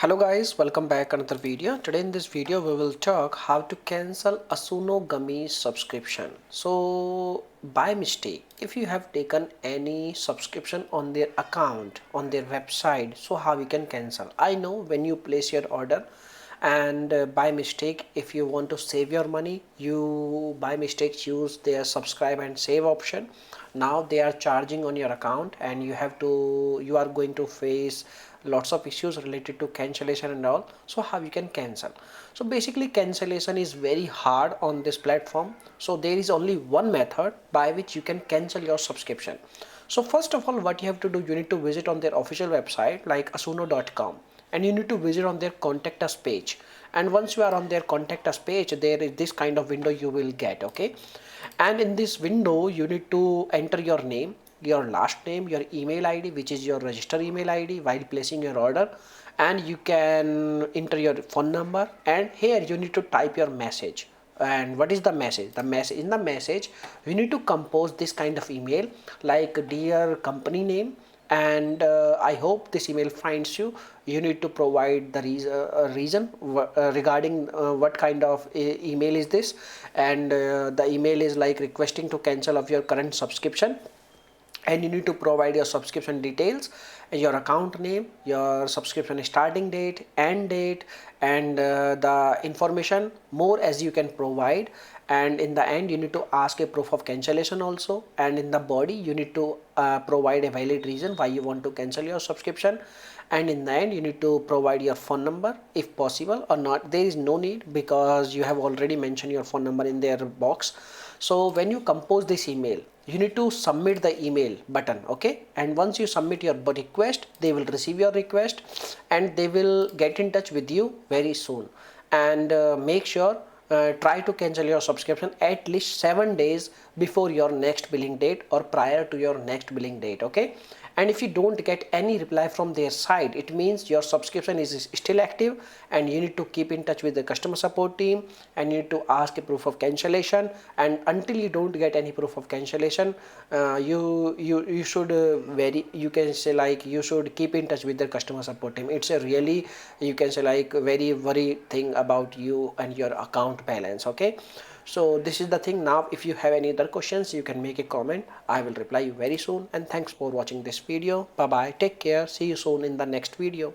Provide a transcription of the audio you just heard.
Hello guys, welcome back another video. Today in this video we will talk how to cancel Asuno Gummies subscription. So by mistake, if you have taken any subscription on their account, on their website, so how you can cancel? I know when you place your order and by mistake if you want to save your money, you by mistake choose their subscribe and save option. Now they are charging on your account and you are going to face lots of issues related to cancellation and all. So how you can cancel? So basically cancellation is very hard on this platform, so there is only one method by which you can cancel your subscription. So first of all, what you have to do, you need to visit on their official website like asuno.com, and you need to visit on their contact us page. And once you are on their contact us page, there is this kind of window you will get. Okay, and in this window you need to enter your name, your last name, your email id, which is your registered email id while placing your order, and you can enter your phone number, and here you need to type your message. And what is the message? The message, in the message you need to compose this kind of email like dear company name, and I hope this email finds you. You need to provide the reason regarding what kind of email is this, and the email is like requesting to cancel of your current subscription, and you need to provide your subscription details, your account name, your subscription starting date, end date, and the information more as you can provide. And in the end you need to ask a proof of cancellation also, and in the body you need to provide a valid reason why you want to cancel your subscription. And in the end you need to provide your phone number if possible, or not there is no need because you have already mentioned your phone number in their box. So when you compose this email, you need to submit the email button. Okay, and once you submit your request, they will receive your request and they will get in touch with you very soon. And make sure try to cancel your subscription at least 7 days before your next billing date or prior to your next billing date. Okay, and if you don't get any reply from their side, it means your subscription is still active, and you need to keep in touch with the customer support team and you need to ask a proof of cancellation. And until you don't get any proof of cancellation, you should very, you can say like, you should keep in touch with the customer support team. It's a really, you can say like, very worry thing about you and your account balance. Okay, so this is the thing. Now if you have any other questions, you can make a comment. I will reply you very soon, and thanks for watching this video. Bye bye, take care, see you soon in the next video.